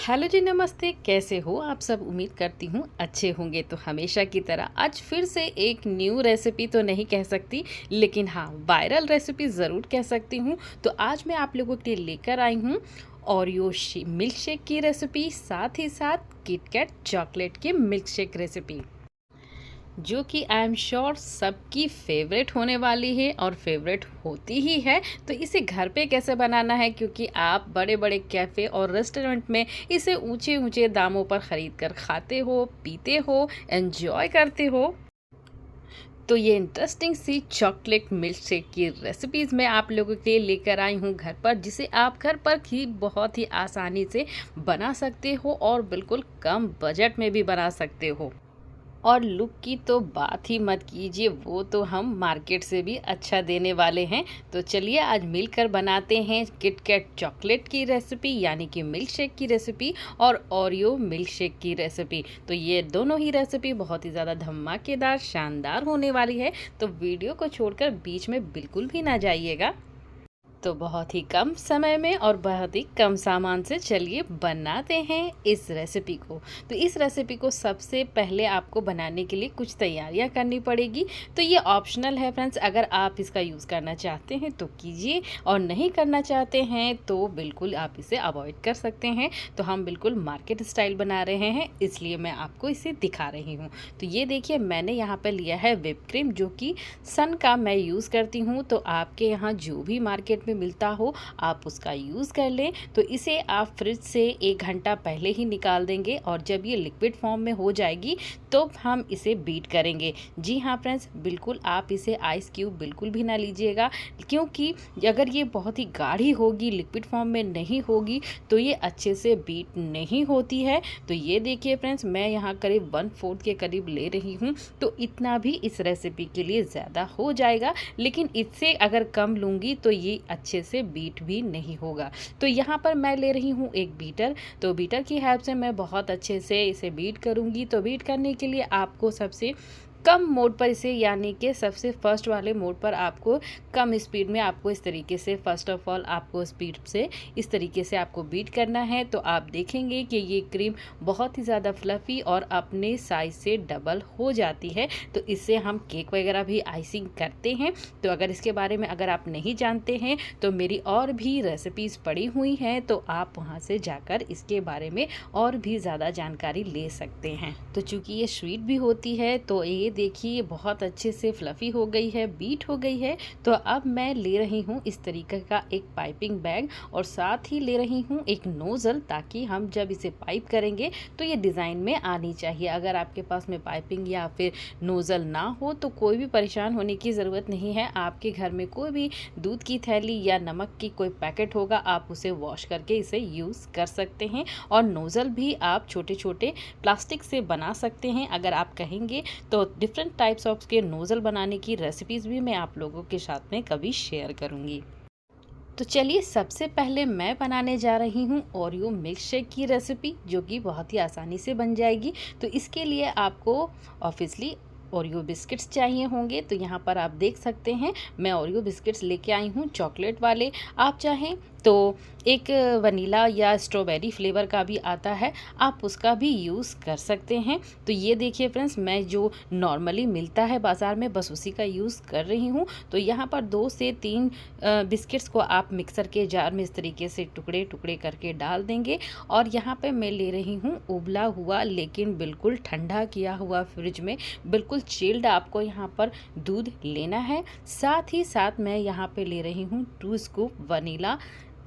Hello जी, नमस्ते। कैसे हो आप सब? उम्मीद करती हूँ अच्छे होंगे। तो हमेशा की तरह आज फिर से एक न्यू रेसिपी तो नहीं कह सकती, लेकिन हाँ, वायरल रेसिपी ज़रूर कह सकती हूँ। तो आज मैं आप लोगों के लिए लेकर आई हूँ ओरियो मिल्क शेक की रेसिपी, साथ ही साथ किटकैट चॉकलेट की मिल्क शेक रेसिपी, जो कि आई एम श्योर सबकी फेवरेट होने वाली है और फेवरेट होती ही है। तो इसे घर पे कैसे बनाना है, क्योंकि आप बड़े बड़े कैफ़े और रेस्टोरेंट में इसे ऊंचे ऊंचे दामों पर ख़रीद कर खाते हो, पीते हो, एंजॉय करते हो। तो ये इंटरेस्टिंग सी चॉकलेट मिल्क शेक की रेसिपीज़ मैं आप लोगों के लिए लेकर आई हूँ घर पर, जिसे आप घर पर ही बहुत ही आसानी से बना सकते हो और बिल्कुल कम बजट में भी बना सकते हो। और लुक की तो बात ही मत कीजिए, वो तो हम मार्केट से भी अच्छा देने वाले हैं। तो चलिए आज मिलकर बनाते हैं किटकैट चॉकलेट की रेसिपी, यानी कि मिल्क शेक की रेसिपी, और ओरियो मिल्क शेक की रेसिपी। तो ये दोनों ही रेसिपी बहुत ही ज़्यादा धमाकेदार, शानदार होने वाली है। तो वीडियो को छोड़कर बीच में बिल्कुल भी ना जाइएगा। तो बहुत ही कम समय में और बहुत ही कम सामान से चलिए बनाते हैं इस रेसिपी को। तो इस रेसिपी को सबसे पहले आपको बनाने के लिए कुछ तैयारियां करनी पड़ेगी। तो ये ऑप्शनल है फ्रेंड्स, अगर आप इसका यूज़ करना चाहते हैं तो कीजिए, और नहीं करना चाहते हैं तो बिल्कुल आप इसे अवॉइड कर सकते हैं। तो हम बिल्कुल मार्केट स्टाइल बना रहे हैं, इसलिए मैं आपको इसे दिखा रही हूँ। तो ये देखिए, मैंने यहाँ पर लिया है व्हिप क्रीम, जो कि सन का मैं यूज़ करती हूँ। तो आपके यहाँ जो भी मार्केट में मिलता हो आप उसका यूज़ कर लें। तो इसे आप फ्रिज से 1 घंटा पहले ही निकाल देंगे, और जब ये लिक्विड फॉर्म में हो जाएगी तो हम इसे बीट करेंगे। जी हाँ फ्रेंड्स, बिल्कुल आप इसे आइस क्यूब बिल्कुल भी ना लीजिएगा, क्योंकि अगर ये बहुत ही गाढ़ी होगी, लिक्विड फॉर्म में नहीं होगी, तो ये अच्छे से बीट नहीं होती है। तो ये देखिए फ्रेंड्स, मैं यहाँ करीब 1/4 के करीब ले रही हूँ। तो इतना भी इस रेसिपी के लिए ज़्यादा हो जाएगा, लेकिन इससे अगर कम लूँगी तो ये अच्छे से बीट भी नहीं होगा। तो यहाँ पर मैं ले रही हूँ एक बीटर। तो बीटर की हेल्प से मैं बहुत अच्छे से इसे बीट करूँगी। तो बीट करने के लिए आपको सबसे कम मोड पर इसे, यानी कि सबसे फर्स्ट वाले मोड पर आपको कम स्पीड में आपको इस तरीके से, फर्स्ट ऑफ ऑल आपको स्पीड से इस तरीके से आपको बीट करना है। तो आप देखेंगे कि ये क्रीम बहुत ही ज़्यादा फ्लफ़ी और अपने साइज़ से डबल हो जाती है। तो इससे हम केक वगैरह भी आइसिंग करते हैं। तो अगर इसके बारे में अगर आप नहीं जानते हैं तो मेरी और भी रेसिपीज़ पड़ी हुई हैं, तो आप वहाँ से जाकर इसके बारे में और भी ज़्यादा जानकारी ले सकते हैं। तो चूँकि ये स्वीट भी होती है, तो ये देखिए बहुत अच्छे से फ्लफ़ी हो गई है, बीट हो गई है। तो अब मैं ले रही हूँ इस तरीके का एक पाइपिंग बैग, और साथ ही ले रही हूँ एक नोज़ल, ताकि हम जब इसे पाइप करेंगे तो ये डिज़ाइन में आनी चाहिए। अगर आपके पास में पाइपिंग या फिर नोज़ल ना हो तो कोई भी परेशान होने की ज़रूरत नहीं है। आपके घर में कोई भी दूध की थैली या नमक की कोई पैकेट होगा, आप उसे वॉश करके इसे यूज़ कर सकते हैं। और नोज़ल भी आप छोटे छोटे प्लास्टिक से बना सकते हैं। अगर आप कहेंगे तो डिफरेंट टाइप्स ऑफ के नोज़ल बनाने की रेसिपीज़ भी मैं आप लोगों के साथ में कभी शेयर करूँगी। तो चलिए, सबसे पहले मैं बनाने जा रही हूँ ओरियो मिल्क शेक की रेसिपी, जो कि बहुत ही आसानी से बन जाएगी। तो इसके लिए आपको ऑब्वियसली ओरियो बिस्किट्स चाहिए होंगे। तो यहाँ पर आप देख सकते हैं, मैं ओरियो बिस्किट्स लेके आई हूँ चॉकलेट वाले। आप चाहें तो एक वनीला या स्ट्रॉबेरी फ्लेवर का भी आता है, आप उसका भी यूज़ कर सकते हैं। तो ये देखिए फ्रेंड्स, मैं जो नॉर्मली मिलता है बाज़ार में, बस उसी का यूज़ कर रही हूँ। तो यहाँ पर 2 से 3 बिस्किट्स को आप मिक्सर के जार में इस तरीके से टुकड़े टुकड़े करके डाल देंगे। और यहाँ पे मैं ले रही हूँ उबला हुआ, लेकिन बिल्कुल ठंडा किया हुआ, फ्रिज में बिल्कुल चिल्ड आपको यहाँ पर दूध लेना है। साथ ही साथ मैं यहाँ पे ले रही हूँ 2 स्कूप वनीला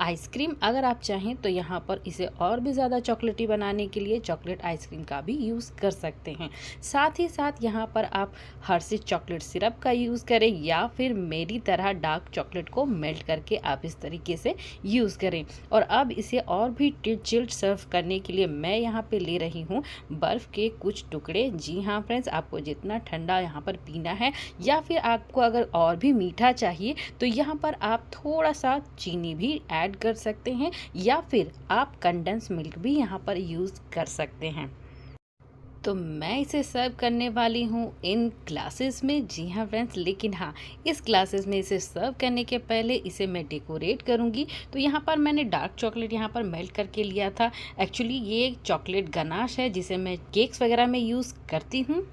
आइसक्रीम। अगर आप चाहें तो यहाँ पर इसे और भी ज़्यादा चॉकलेटी बनाने के लिए चॉकलेट आइसक्रीम का भी यूज़ कर सकते हैं। साथ ही साथ यहाँ पर आप हर्शीज़ चॉकलेट सिरप का यूज़ करें, या फिर मेरी तरह डार्क चॉकलेट को मेल्ट करके आप इस तरीके से यूज़ करें। और अब इसे और भी चिल्ड सर्व करने के लिए मैं यहाँ पे ले रही हूँ बर्फ़ के कुछ टुकड़े। जी हाँ फ्रेंड्स, आपको जितना ठंडा यहाँ पर पीना है, या फिर आपको अगर और भी मीठा चाहिए, तो यहाँ पर आप थोड़ा सा चीनी भी ऐड कर सकते हैं, या फिर आप कंडेंस मिल्क भी यहाँ पर यूज़ कर सकते हैं। तो मैं इसे सर्व करने वाली हूँ इन ग्लासेस में। जी हाँ फ्रेंड्स, लेकिन हाँ, इस ग्लासेस में इसे सर्व करने के पहले इसे मैं डेकोरेट करूँगी। तो यहाँ पर मैंने डार्क चॉकलेट यहाँ पर मेल्ट करके लिया था। एक्चुअली ये चॉकलेट गनाश है जिसे मैं केक्स वगैरह में यूज़ करती हूँ,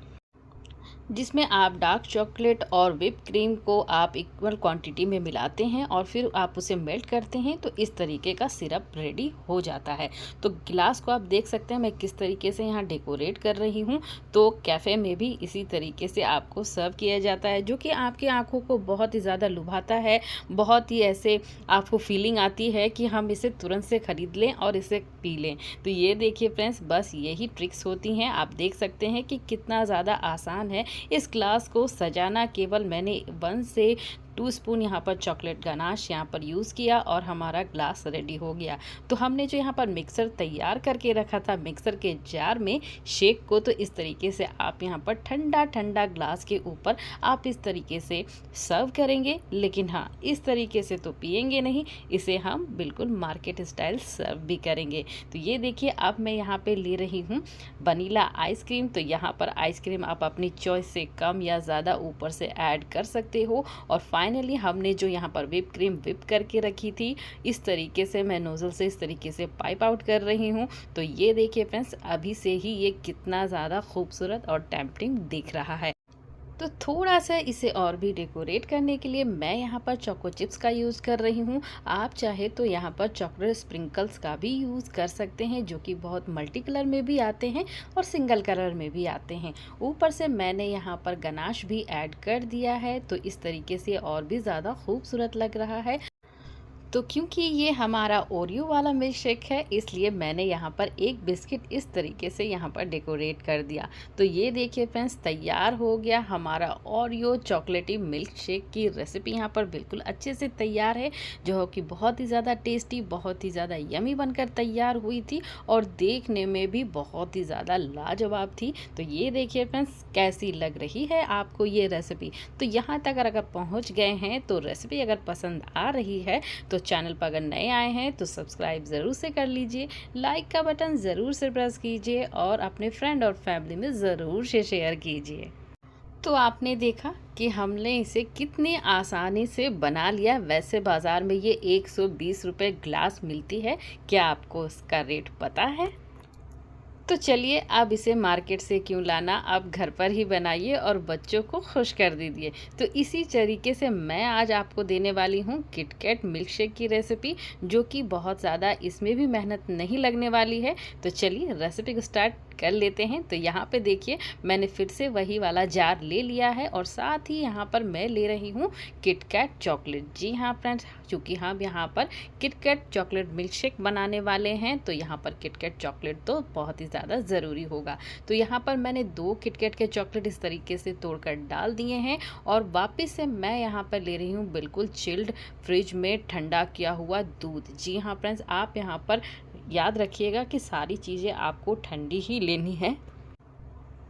जिसमें आप डार्क चॉकलेट और व्हिप क्रीम को आप इक्वल क्वांटिटी में मिलाते हैं और फिर आप उसे मेल्ट करते हैं, तो इस तरीके का सिरप रेडी हो जाता है। तो गिलास को आप देख सकते हैं मैं किस तरीके से यहाँ डेकोरेट कर रही हूँ। तो कैफ़े में भी इसी तरीके से आपको सर्व किया जाता है, जो कि आपकी आँखों को बहुत ही ज़्यादा लुभाता है। बहुत ही ऐसे आपको फीलिंग आती है कि हम इसे तुरंत से ख़रीद लें और इसे पी लें। तो ये देखिए फ्रेंड्स, बस यही ट्रिक्स होती हैं। आप देख सकते हैं कि कितना ज़्यादा आसान है इस ग्लास को सजाना। केवल मैंने 1 से 2 स्पून यहाँ पर चॉकलेट गनाश यहाँ पर यूज़ किया और हमारा ग्लास रेडी हो गया। तो हमने जो यहाँ पर मिक्सर तैयार करके रखा था मिक्सर के जार में शेक को, तो इस तरीके से आप यहाँ पर ठंडा ठंडा ग्लास के ऊपर आप इस तरीके से सर्व करेंगे। लेकिन हाँ, इस तरीके से तो पिएंगे नहीं, इसे हम बिल्कुल मार्केट स्टाइल सर्व भी करेंगे। तो ये देखिए, अब मैं यहाँ पे ले रही हूँ वनीला आइसक्रीम। तो यहाँ पर आइसक्रीम आप अपनी चॉइस से कम या ज़्यादा ऊपर से ऐड कर सकते हो। और फाइनली हमने जो यहाँ पर व्हिप क्रीम व्हिप करके रखी थी, इस तरीके से मैं नोज़ल से इस तरीके से पाइप आउट कर रही हूँ। तो ये देखिए फ्रेंड्स, अभी से ही ये कितना ज़्यादा खूबसूरत और टेम्पटिंग दिख रहा है। तो थोड़ा सा इसे और भी डेकोरेट करने के लिए मैं यहाँ पर चोको चिप्स का यूज़ कर रही हूँ। आप चाहे तो यहाँ पर चॉकलेट स्प्रिंकल्स का भी यूज़ कर सकते हैं, जो कि बहुत मल्टी कलर में भी आते हैं और सिंगल कलर में भी आते हैं। ऊपर से मैंने यहाँ पर गनाश भी ऐड कर दिया है, तो इस तरीके से और भी ज़्यादा खूबसूरत लग रहा है। तो क्योंकि ये हमारा ओरियो वाला मिल्क शेक है, इसलिए मैंने यहाँ पर एक बिस्किट इस तरीके से यहाँ पर डेकोरेट कर दिया। तो ये देखिए फ्रेंड्स, तैयार हो गया हमारा ओरियो चॉकलेटी मिल्क शेक की रेसिपी यहाँ पर बिल्कुल अच्छे से तैयार है, जो कि बहुत ही ज़्यादा टेस्टी, बहुत ही ज़्यादा यमी बनकर तैयार हुई थी और देखने में भी बहुत ही ज़्यादा लाजवाब थी। तो ये देखिए फ्रेंड्स, कैसी लग रही है आपको ये रेसिपी। तो यहाँ तक अगर पहुँच गए हैं तो रेसिपी अगर पसंद आ रही है तो चैनल पर अगर नए आए हैं तो सब्सक्राइब ज़रूर से कर लीजिए, लाइक का बटन ज़रूर से प्रेस कीजिए और अपने फ्रेंड और फैमिली में ज़रूर से शेयर कीजिए। तो आपने देखा कि हमने इसे कितनी आसानी से बना लिया। वैसे बाज़ार में ये 120 रुपये ग्लास मिलती है, क्या आपको इसका रेट पता है? तो चलिए, अब इसे मार्केट से क्यों लाना, अब घर पर ही बनाइए और बच्चों को खुश कर दीजिए। तो इसी तरीके से मैं आज आपको देने वाली हूँ किटकैट मिल्क शेक की रेसिपी, जो कि बहुत ज़्यादा इसमें भी मेहनत नहीं लगने वाली है। तो चलिए रेसिपी को स्टार्ट कर लेते हैं। तो यहाँ पे देखिए, मैंने फिर से वही वाला जार ले लिया है और साथ ही यहाँ पर मैं ले रही हूँ किटकैट चॉकलेट। जी हाँ फ्रेंड्स, चूँकि हम यहाँ पर किटकैट चॉकलेट मिल्क शेक बनाने वाले हैं, तो यहाँ पर किटकैट चॉकलेट तो बहुत ही ज़्यादा ज़रूरी होगा। तो यहाँ पर मैंने 2 किटकैट के चॉकलेट इस तरीके से तोड़कर डाल दिए हैं और वापस से मैं यहाँ पर ले रही हूँ बिल्कुल चिल्ड फ्रिज में ठंडा किया हुआ दूध। जी हाँ फ्रेंड्स, आप यहाँ पर याद रखिएगा कि सारी चीज़ें आपको ठंडी ही लेनी है।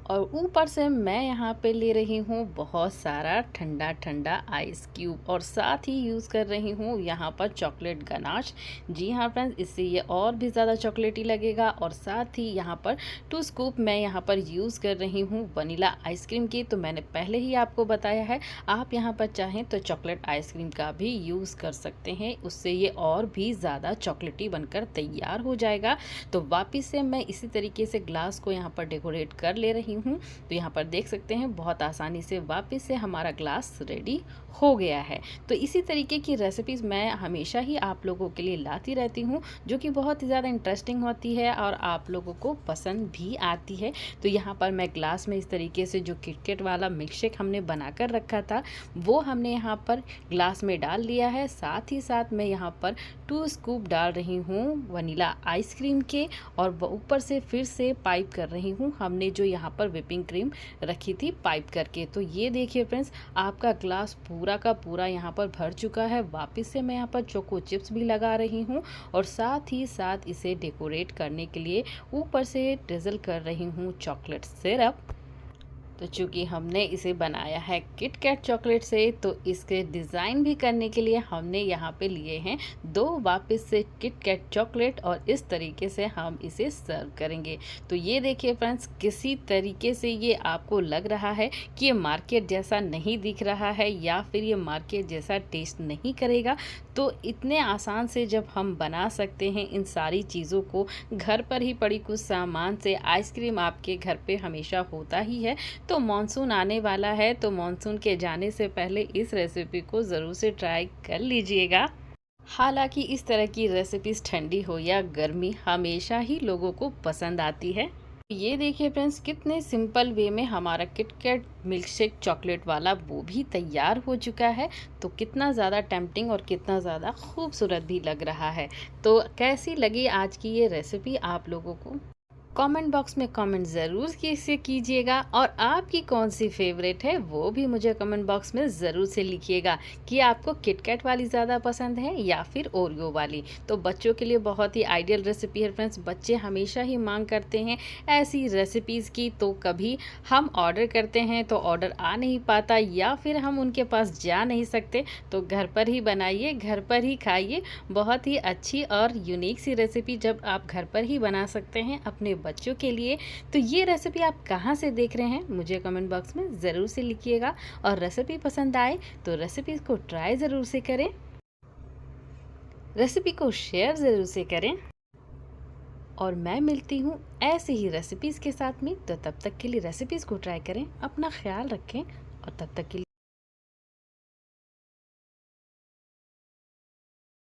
और ऊपर से मैं यहाँ पे ले रही हूँ बहुत सारा ठंडा ठंडा आइस क्यूब और साथ ही यूज़ कर रही हूँ यहाँ पर चॉकलेट गनाश। जी हाँ फ्रेंड्स, इससे ये और भी ज़्यादा चॉकलेटी लगेगा। और साथ ही यहाँ पर 2 स्कूप मैं यहाँ पर यूज़ कर रही हूँ वनीला आइसक्रीम की। तो मैंने पहले ही आपको बताया है, आप यहाँ पर चाहें तो चॉकलेट आइसक्रीम का भी यूज़ कर सकते हैं, उससे ये और भी ज़्यादा चॉकलेटी बनकर तैयार हो जाएगा। तो वापस से मैं इसी तरीके से ग्लास को यहाँ पर डेकोरेट कर ले रही हूँ। तो यहाँ पर देख सकते हैं बहुत आसानी से वापस से हमारा ग्लास रेडी हो गया है। तो इसी तरीके की रेसिपीज़ मैं हमेशा ही आप लोगों के लिए लाती रहती हूँ, जो कि बहुत ही ज़्यादा इंटरेस्टिंग होती है और आप लोगों को पसंद भी आती है। तो यहाँ पर मैं ग्लास में इस तरीके से जो किटकैट वाला मिल्क शेक हमने बना कर रखा था, वो हमने यहाँ पर ग्लास में डाल लिया है। साथ ही साथ मैं यहाँ पर 2 स्कूप डाल रही हूँ वनीला आइसक्रीम के और ऊपर से फिर से पाइप कर रही हूँ हमने जो यहाँ पर व्हिपिंग क्रीम रखी थी पाइप करके। तो ये देखिए फ्रेंड्स, आपका ग्लास पूरा का पूरा यहाँ पर भर चुका है। वापस से मैं यहाँ पर चोको चिप्स भी लगा रही हूँ और साथ ही साथ इसे डेकोरेट करने के लिए ऊपर से ड्रिजल कर रही हूँ चॉकलेट सिरप। तो चूँकि हमने इसे बनाया है किट कैट चॉकलेट से, तो इसके डिज़ाइन भी करने के लिए हमने यहाँ पे लिए हैं 2 वापस से किट कैट चॉकलेट और इस तरीके से हम इसे सर्व करेंगे। तो ये देखिए फ्रेंड्स, किसी तरीके से ये आपको लग रहा है कि ये मार्केट जैसा नहीं दिख रहा है या फिर ये मार्केट जैसा टेस्ट नहीं करेगा। तो इतने आसान से जब हम बना सकते हैं इन सारी चीज़ों को, घर पर ही पड़ी कुछ सामान से आइसक्रीम आपके घर पे हमेशा होता ही है। तो मॉनसून आने वाला है, तो मॉनसून के जाने से पहले इस रेसिपी को ज़रूर से ट्राई कर लीजिएगा। हालांकि इस तरह की रेसिपीज़ ठंडी हो या गर्मी हमेशा ही लोगों को पसंद आती है। ये देखिए फ्रेंड्स, कितने सिंपल वे में हमारा किटकैट मिल्कशेक चॉकलेट वाला वो भी तैयार हो चुका है। तो कितना ज़्यादा टेम्पटिंग और कितना ज़्यादा खूबसूरत भी लग रहा है। तो कैसी लगी आज की ये रेसिपी आप लोगों को? कमेंट बॉक्स में कमेंट ज़रूर से कीजिएगा और आपकी कौन सी फेवरेट है वो भी मुझे कमेंट बॉक्स में ज़रूर से लिखिएगा कि आपको किटकैट वाली ज़्यादा पसंद है या फिर ओरियो वाली। तो बच्चों के लिए बहुत ही आइडियल रेसिपी है फ्रेंड्स। बच्चे हमेशा ही मांग करते हैं ऐसी रेसिपीज़ की, तो कभी हम ऑर्डर करते हैं तो ऑर्डर आ नहीं पाता या फिर हम उनके पास जा नहीं सकते। तो घर पर ही बनाइए, घर पर ही खाइए। बहुत ही अच्छी और यूनिक सी रेसिपी जब आप घर पर ही बना सकते हैं अपने बच्चों के लिए। तो ये रेसिपी आप कहाँ से देख रहे हैं मुझे कमेंट बॉक्स में ज़रूर से लिखिएगा। और रेसिपी पसंद आए तो रेसिपी को ट्राई ज़रूर से करें, रेसिपी को शेयर ज़रूर से करें। और मैं मिलती हूँ ऐसे ही रेसिपीज़ के साथ में। तो तब तक के लिए रेसिपीज़ को ट्राई करें, अपना ख्याल रखें और तब तक के लिए